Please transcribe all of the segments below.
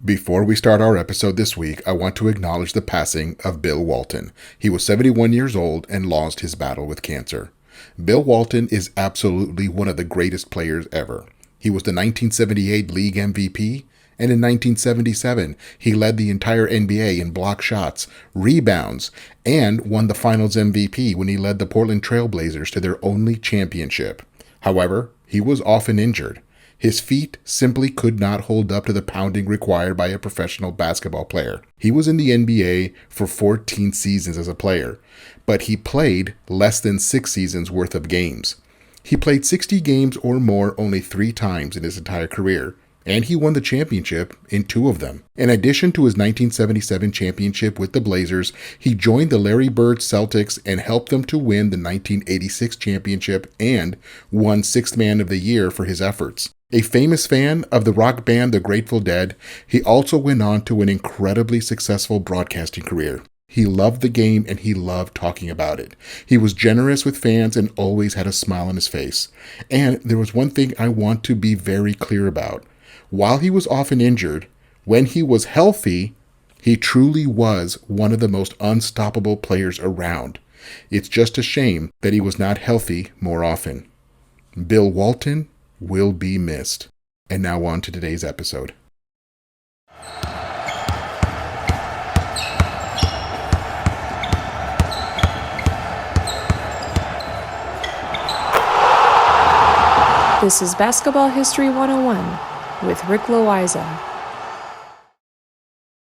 Before we start our episode this week, I want to acknowledge the passing of Bill Walton. He was 71 years old and lost his battle with cancer. Bill Walton is absolutely one of the greatest players ever. He was the 1978 league MVP, and in 1977, he led the entire NBA in block shots, rebounds, and won the Finals MVP when he led the Portland Trail Blazers to their only championship. However, he was often injured. His feet simply could not hold up to the pounding required by a professional basketball player. He was in the NBA for 14 seasons as a player, but he played less than 6 seasons worth of games. He played 60 games or more only 3 times in his entire career, and he won the championship in 2 of them. In addition to his 1977 championship with the Blazers, he joined the Larry Bird Celtics and helped them to win the 1986 championship and won 6th Man of the Year for his efforts. A famous fan of the rock band The Grateful Dead, he also went on to an incredibly successful broadcasting career. He loved the game and he loved talking about it. He was generous with fans and always had a smile on his face. And there was one thing I want to be very clear about. While he was often injured, when he was healthy, he truly was one of the most unstoppable players around. It's just a shame that he was not healthy more often. Bill Walton will be missed. And now on to today's episode. This is Basketball History 101 with Rick Loayza.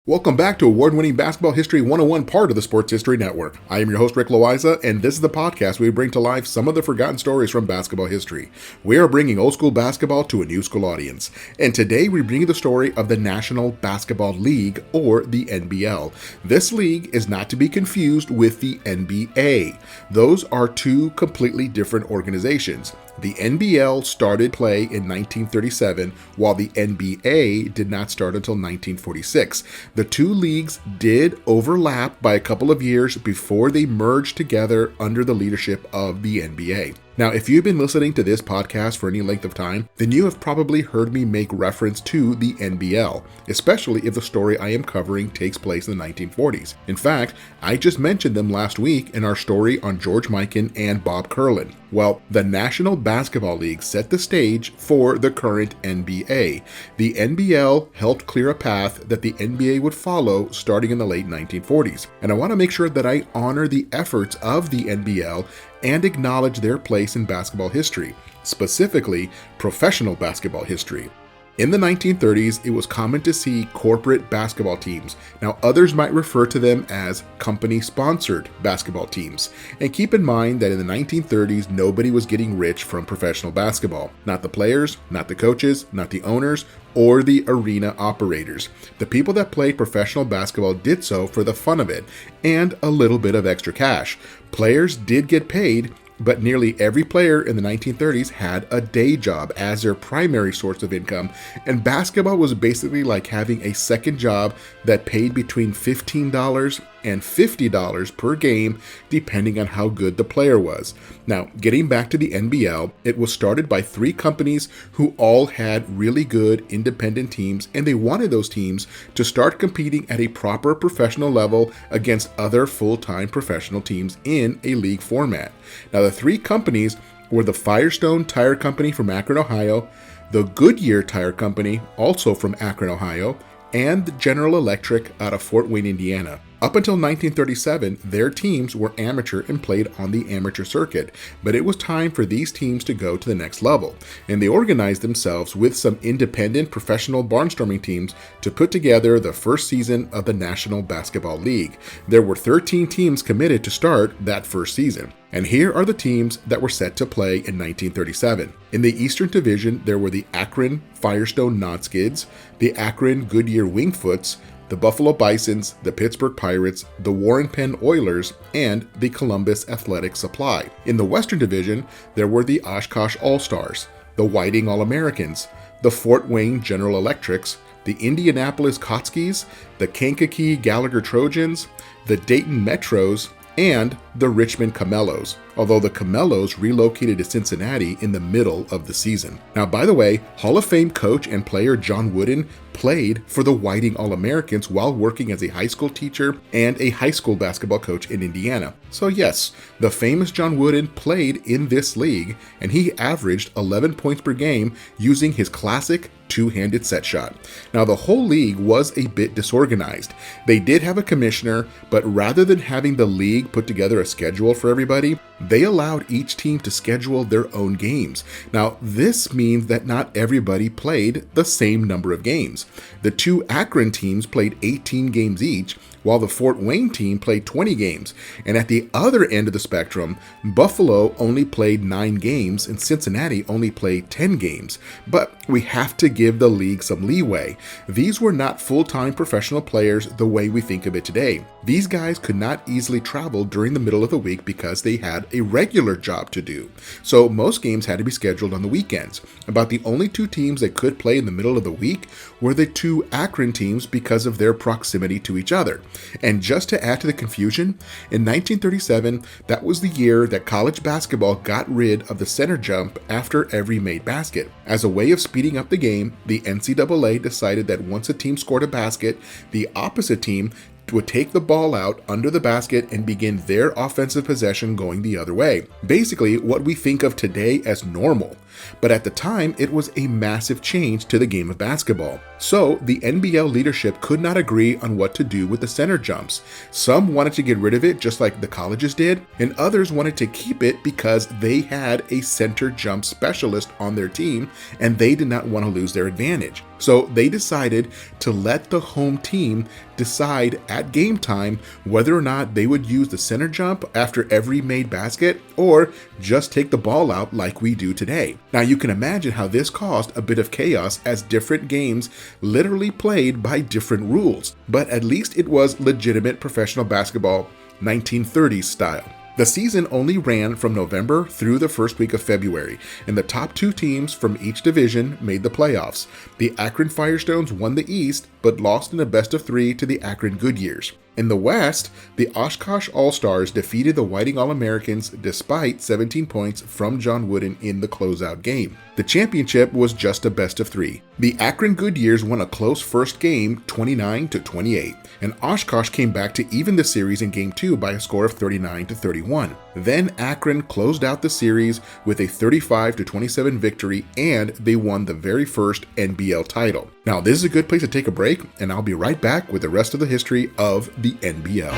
Welcome back to award-winning Basketball History 101, part of the Sports History Network. I am your host, Rick Loayza, and this is the podcast where we bring to life some of the forgotten stories from basketball history. We are bringing old school basketball to a new school audience. And today we bring you the story of the National Basketball League, or the NBL. This league is not to be confused with the NBA. Those are 2 completely different organizations. The NBL started play in 1937, while the NBA did not start until 1946. The 2 leagues did overlap by a couple of years before they merged together under the leadership of the NBA. Now, if you've been listening to this podcast for any length of time, then you have probably heard me make reference to the NBL, especially if the story I am covering takes place in the 1940s. In fact, I just mentioned them last week in our story on George Mikan and Bob Kurlan. Well, the National Basketball League set the stage for the current NBA. The NBL helped clear a path that the NBA would follow starting in the late 1940s. And I want to make sure that I honor the efforts of the NBL and acknowledge their place in basketball history, specifically professional basketball history. In the 1930s, it was common to see corporate basketball teams. Now, others might refer to them as company-sponsored basketball teams. And keep in mind that in the 1930s, nobody was getting rich from professional basketball. Not the players, not the coaches, not the owners, or the arena operators. The people that played professional basketball did so for the fun of it and a little bit of extra cash. Players did get paid, but nearly every player in the 1930s had a day job as their primary source of income, and basketball was basically like having a second job that paid between $15 and $50 per game, depending on how good the player was. Now, getting back to the NBL, it was started by 3 companies who all had really good independent teams, and they wanted those teams to start competing at a proper professional level against other full-time professional teams in a league format. Now, the 3 companies were the Firestone Tire Company from Akron, Ohio, the Goodyear Tire Company, also from Akron, Ohio, and the General Electric out of Fort Wayne, Indiana. Up until 1937, their teams were amateur and played on the amateur circuit, but it was time for these teams to go to the next level, and they organized themselves with some independent professional barnstorming teams to put together the first season of the National Basketball League. There were 13 teams committed to start that first season. And here are the teams that were set to play in 1937. In the Eastern Division, there were the Akron Firestone Knotskids, the Akron Goodyear Wingfoots, the Buffalo Bisons, the Pittsburgh Pirates, the Warren Penn Oilers, and the Columbus Athletic Supply. In the Western Division, there were the Oshkosh All-Stars, the Whiting All-Americans, the Fort Wayne General Electrics, the Indianapolis Kotskis, the Kankakee Gallagher Trojans, the Dayton Metros, and the Richmond Camellos, although the Camellos relocated to Cincinnati in the middle of the season. Now, by the way, Hall of Fame coach and player John Wooden played for the Whiting All-Americans while working as a high school teacher and a high school basketball coach in Indiana. So yes, the famous John Wooden played in this league, and he averaged 11 points per game using his classic two-handed set shot. Now, the whole league was a bit disorganized. They did have a commissioner, but rather than having the league put together a schedule for everybody, they allowed each team to schedule their own games. Now, this means that not everybody played the same number of games. The two Akron teams played 18 games each, while the Fort Wayne team played 20 games. And at the other end of the spectrum, Buffalo only played 9 games and Cincinnati only played 10 games. But we have to give the league some leeway. These were not full-time professional players the way we think of it today. These guys could not easily travel during the middle of the week because they had a regular job to do. So most games had to be scheduled on the weekends. About the only two teams that could play in the middle of the week were the two Akron teams because of their proximity to each other. And just to add to the confusion, in 1937, that was the year that college basketball got rid of the center jump after every made basket. As a way of speeding up the game, the NCAA decided that once a team scored a basket, the opposite team would take the ball out under the basket and begin their offensive possession going the other way. Basically, what we think of today as normal. But at the time, it was a massive change to the game of basketball. So the NBL leadership could not agree on what to do with the center jumps. Some wanted to get rid of it just like the colleges did, and others wanted to keep it because they had a center jump specialist on their team and they did not want to lose their advantage. So they decided to let the home team decide at game time whether or not they would use the center jump after every made basket or just take the ball out like we do today. Now you can imagine how this caused a bit of chaos as different games literally played by different rules, but at least it was legitimate professional basketball 1930s style. The season only ran from November through the first week of February, and the top two teams from each division made the playoffs. The Akron Firestones won the East, but lost in a best-of-3 to the Akron Goodyears. In the West, the Oshkosh All-Stars defeated the Whiting All-Americans despite 17 points from John Wooden in the closeout game. The championship was just a best-of-3. The Akron Goodyears won a close first game 29-28, and Oshkosh came back to even the series in Game 2 by a score of 39-31. Then Akron closed out the series with a 35-27 victory, and they won the very first NBL title. Now, this is a good place to take a break, and I'll be right back with the rest of the history of the NBL.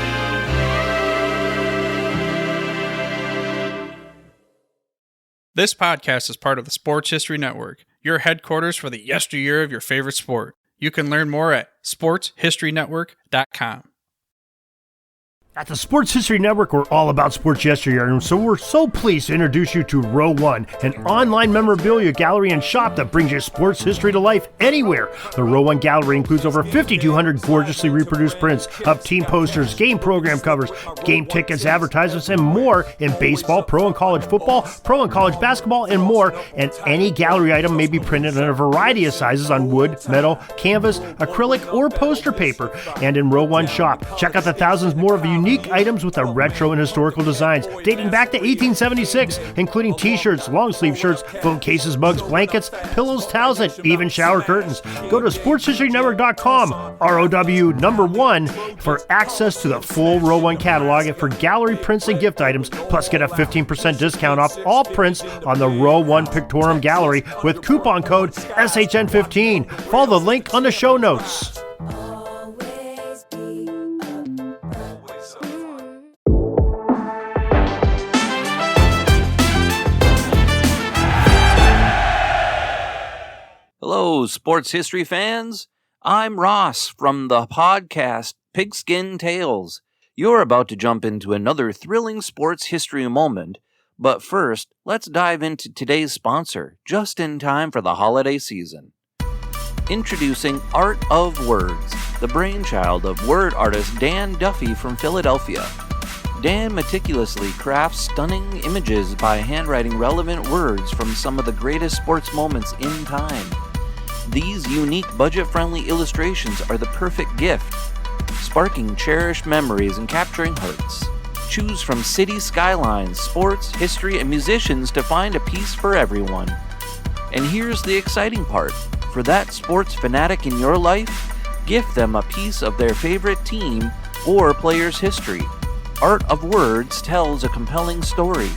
This podcast is part of the Sports History Network, your headquarters for the yesteryear of your favorite sport. You can learn more at sportshistorynetwork.com. At the Sports History Network, we're all about sports yesteryear, and so we're so pleased to introduce you to Row One, an online memorabilia gallery and shop that brings your sports history to life anywhere. The Row One gallery includes over 5,200 gorgeously reproduced prints of team posters, game program covers, game tickets, advertisements, and more in baseball, pro and college football, pro and college basketball, and more. And any gallery item may be printed in a variety of sizes on wood, metal, canvas, acrylic, or poster paper. And in Row One shop, check out the thousands more of unique items with the retro and historical designs dating back to 1876, including t-shirts, long sleeve shirts, phone cases, mugs, blankets, pillows, towels, and even shower curtains. Go to sportshistorynetwork.com, ROW1, for access to the full Row One catalog and for gallery prints and gift items, plus get a 15% discount off all prints on the Row One Pictorium Gallery with coupon code SHN15. Follow the link on the show notes. Hello, sports history fans. I'm Ross from the podcast Pigskin Tales. You're about to jump into another thrilling sports history moment, but first, let's dive into today's sponsor, just in time for the holiday season. Introducing Art of Words, the brainchild of word artist Dan Duffy from Philadelphia. Dan meticulously crafts stunning images by handwriting relevant words from some of the greatest sports moments in time. These unique budget-friendly illustrations are the perfect gift, sparking cherished memories and capturing hearts. Choose from city skylines, sports, history, and musicians to find a piece for everyone. And here's the exciting part. For that sports fanatic in your life, gift them a piece of their favorite team or player's history. Art of Words tells a compelling story.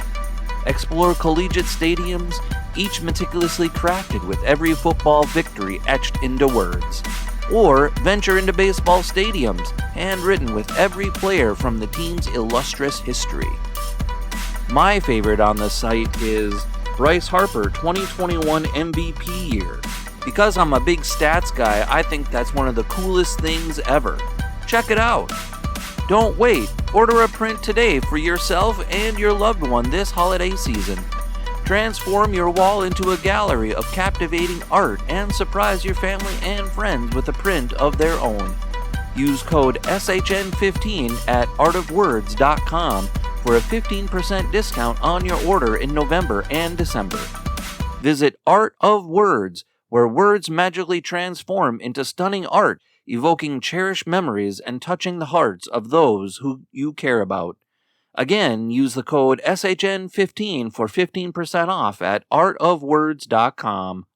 Explore collegiate stadiums, each meticulously crafted with every football victory etched into words. Or venture into baseball stadiums, handwritten with every player from the team's illustrious history. My favorite on the site is Bryce Harper 2021 MVP year. Because I'm a big stats guy, I think that's one of the coolest things ever. Check it out. Don't wait. Order a print today for yourself and your loved one this holiday season. Transform your wall into a gallery of captivating art and surprise your family and friends with a print of their own. Use code SHN15 at artofwords.com for a 15% discount on your order in November and December. Visit Art of Words, where words magically transform into stunning art, evoking cherished memories and touching the hearts of those who you care about. Again, use the code SHN15 for 15% off at artofwords.com.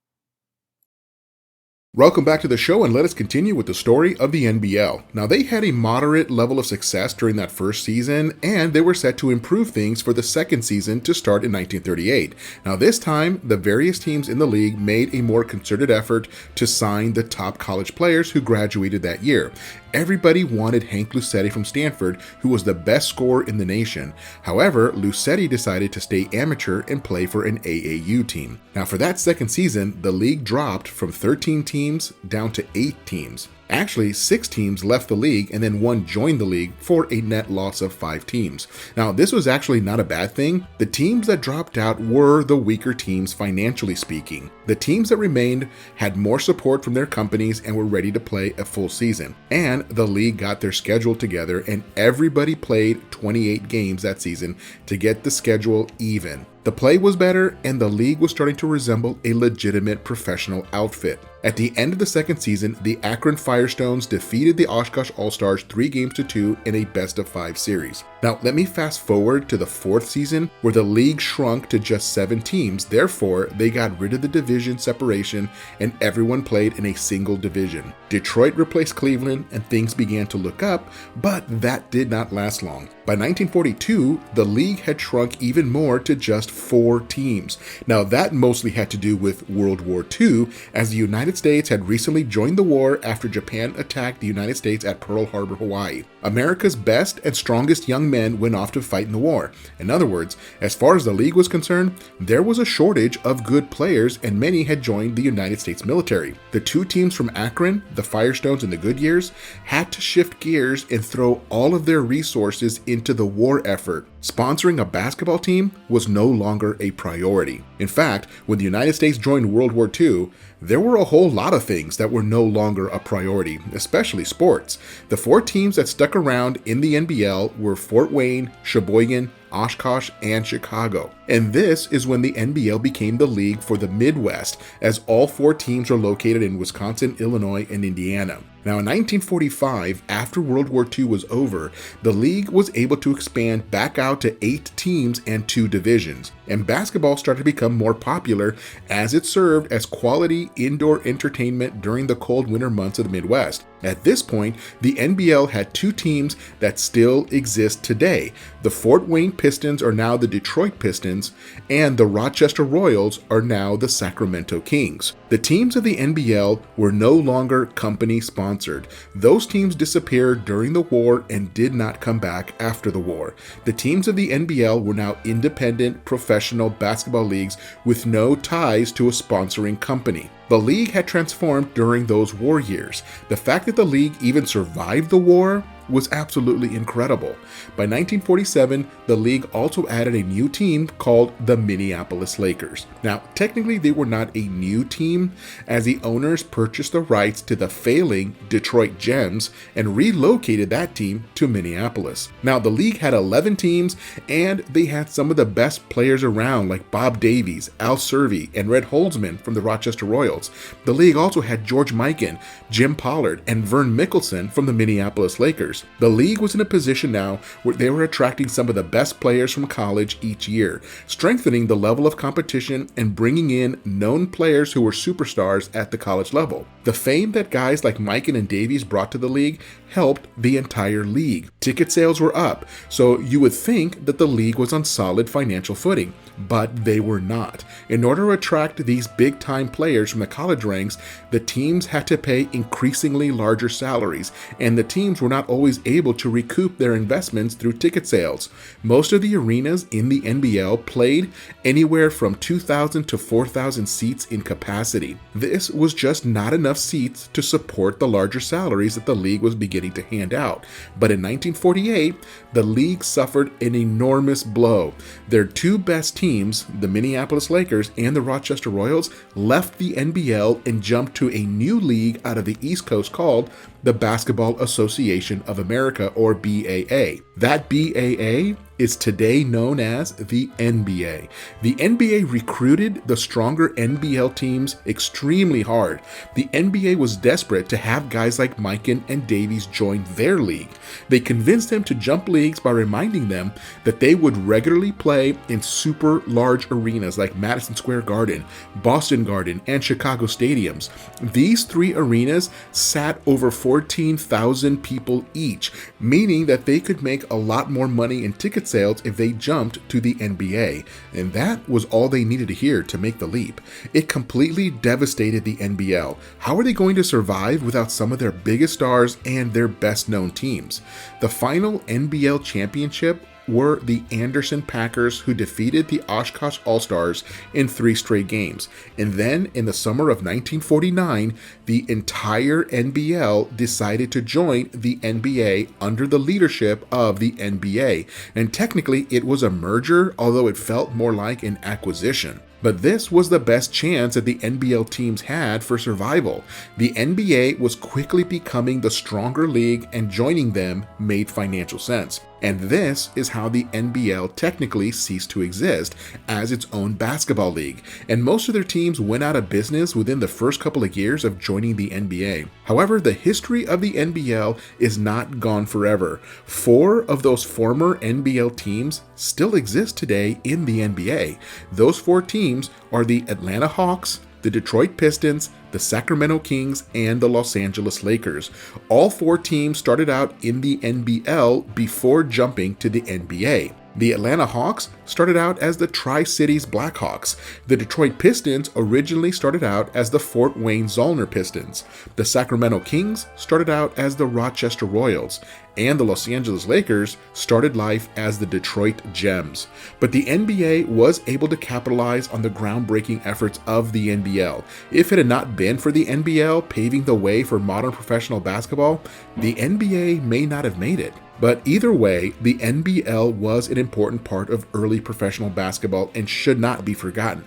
Welcome back to the show, and let us continue with the story of the NBL. Now, they had a moderate level of success during that first season, and they were set to improve things for the second season to start in 1938. Now, this time, the various teams in the league made a more concerted effort to sign the top college players who graduated that year. Everybody wanted Hank Lucetti from Stanford, who was the best scorer in the nation. However, Lucetti decided to stay amateur and play for an AAU team. Now, for that second season, the league dropped from 13 teams down to 8 teams. Actually, 6 teams left the league and then 1 joined the league for a net loss of 5 teams. Now, this was actually not a bad thing. The teams that dropped out were the weaker teams financially speaking. The teams that remained had more support from their companies and were ready to play a full season. And the league got their schedule together and everybody played 28 games that season to get the schedule even. The play was better and the league was starting to resemble a legitimate professional outfit. At the end of the second season, the Akron Firestones defeated the Oshkosh All-Stars 3-2 in a best-of-5 series. Now, let me fast forward to the fourth season, where the league shrunk to just 7 teams. Therefore, they got rid of the division separation and everyone played in a single division. Detroit replaced Cleveland and things began to look up, but that did not last long. By 1942, the league had shrunk even more to just 4 teams. Now, that mostly had to do with World War II, as the United States had recently joined the war after Japan attacked the United States at Pearl Harbor, Hawaii. America's best and strongest young men went off to fight in the war. In other words, as far as the league was concerned, there was a shortage of good players and many had joined the United States military. The 2 teams from Akron, the Firestones and the Goodyears, had to shift gears and throw all of their resources into the war effort. Sponsoring a basketball team was no longer a priority. In fact, when the United States joined World War II, there were a whole lot of things that were no longer a priority, especially sports. The 4 teams that stuck around in the NBL were Fort Wayne, Sheboygan, Oshkosh, and Chicago. And this is when the NBL became the league for the Midwest, as all 4 teams are located in Wisconsin, Illinois, and Indiana. Now, in 1945, after World War II was over, the league was able to expand back out to 8 teams and 2 divisions, and basketball started to become more popular as it served as quality indoor entertainment during the cold winter months of the Midwest. At this point, the NBL had 2 teams that still exist today. The Fort Wayne Pistons are now the Detroit Pistons, and the Rochester Royals are now the Sacramento Kings. The teams of the NBL were no longer company sponsored. Those teams disappeared during the war and did not come back after the war. The teams of the NBL were now independent professional basketball leagues with no ties to a sponsoring company. The league had transformed during those war years. The fact that the league even survived the war was absolutely incredible. By 1947, the league also added a new team called the Minneapolis Lakers. Now, technically they were not a new team, as the owners purchased the rights to the failing Detroit Gems and relocated that team to Minneapolis. Now, the league had 11 teams, and they had some of the best players around, like Bob Davies, Al Servey, and Red Holzman from the Rochester Royals. Royals. The league also had George Mikan, Jim Pollard, and Vern Mickelson from the Minneapolis Lakers. The league was in a position now where they were attracting some of the best players from college each year, strengthening the level of competition and bringing in known players who were superstars at the college level. The fame that guys like Mikan and Davies brought to the league helped the entire league. Ticket sales were up, so you would think that the league was on solid financial footing, but they were not. In order to attract these big-time players from the college ranks, the teams had to pay increasingly larger salaries, and the teams were not always able to recoup their investments through ticket sales. Most of the arenas in the NBL played anywhere from 2,000 to 4,000 seats in capacity. This was just not enough seats to support the larger salaries that the league was beginning to hand out. But in 1948, the league suffered an enormous blow. Their two best teams, the Minneapolis Lakers and the Rochester Royals, left the NBL and jumped to a new league out of the East Coast called the Basketball Association of America, or BAA. That BAA is today known as the NBA. The NBA recruited the stronger NBL teams extremely hard. The NBA was desperate to have guys like Mikan and Davies join their league. They convinced them to jump leagues by reminding them that they would regularly play in super large arenas like Madison Square Garden, Boston Garden, and Chicago stadiums. These three arenas sat over 14,000 people each, meaning that they could make a lot more money in ticket sales if they jumped to the NBA, and that was all they needed to hear to make the leap. It completely devastated the NBL. How are they going to survive without some of their biggest stars and their best known teams? The final NBL championship were the Anderson Packers, who defeated the Oshkosh All-Stars in 3 straight games. And then in the summer of 1949, the entire NBL decided to join the NBA under the leadership of the NBA. And technically it was a merger, although it felt more like an acquisition. But this was the best chance that the NBL teams had for survival. The NBA was quickly becoming the stronger league, and joining them made financial sense. And this is how the NBL technically ceased to exist as its own basketball league. And most of their teams went out of business within the first couple of years of joining the NBA. However, the history of the NBL is not gone forever. 4 of those former NBL teams still exist today in the NBA. Those 4 teams are the Atlanta Hawks, the Detroit Pistons, the Sacramento Kings, and the Los Angeles Lakers. All 4 teams started out in the NBL before jumping to the NBA. The Atlanta Hawks started out as the Tri-Cities Blackhawks. The Detroit Pistons originally started out as the Fort Wayne Zollner Pistons. The Sacramento Kings started out as the Rochester Royals. And the Los Angeles Lakers started life as the Detroit Gems. But the NBA was able to capitalize on the groundbreaking efforts of the NBL. If it had not been for the NBL paving the way for modern professional basketball, the NBA may not have made it. But either way, the NBL was an important part of early professional basketball and should not be forgotten.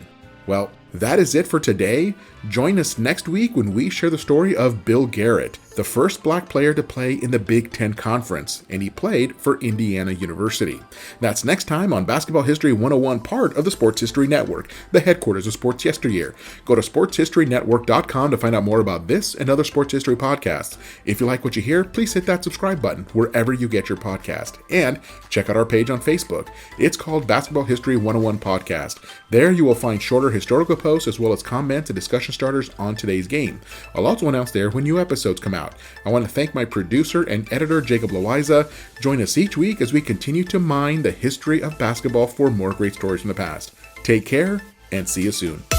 Well, that is it for today. Join us next week when we share the story of Bill Garrett, the first black player to play in the Big Ten Conference, and he played for Indiana University. That's next time on Basketball History 101, part of the Sports History Network, the headquarters of Sports Yesteryear. Go to sportshistorynetwork.com to find out more about this and other sports history podcasts. If you like what you hear, please hit that subscribe button wherever you get your podcast. And check out our page on Facebook. It's called Basketball History 101 Podcast. There you will find shorter historical posts as well as comments and discussion starters on today's game. I'll also announce there when new episodes come out. I want to thank my producer and editor, Jacob Loayza. Join us each week as we continue to mine the history of basketball for more great stories from the past. Take care and see you soon.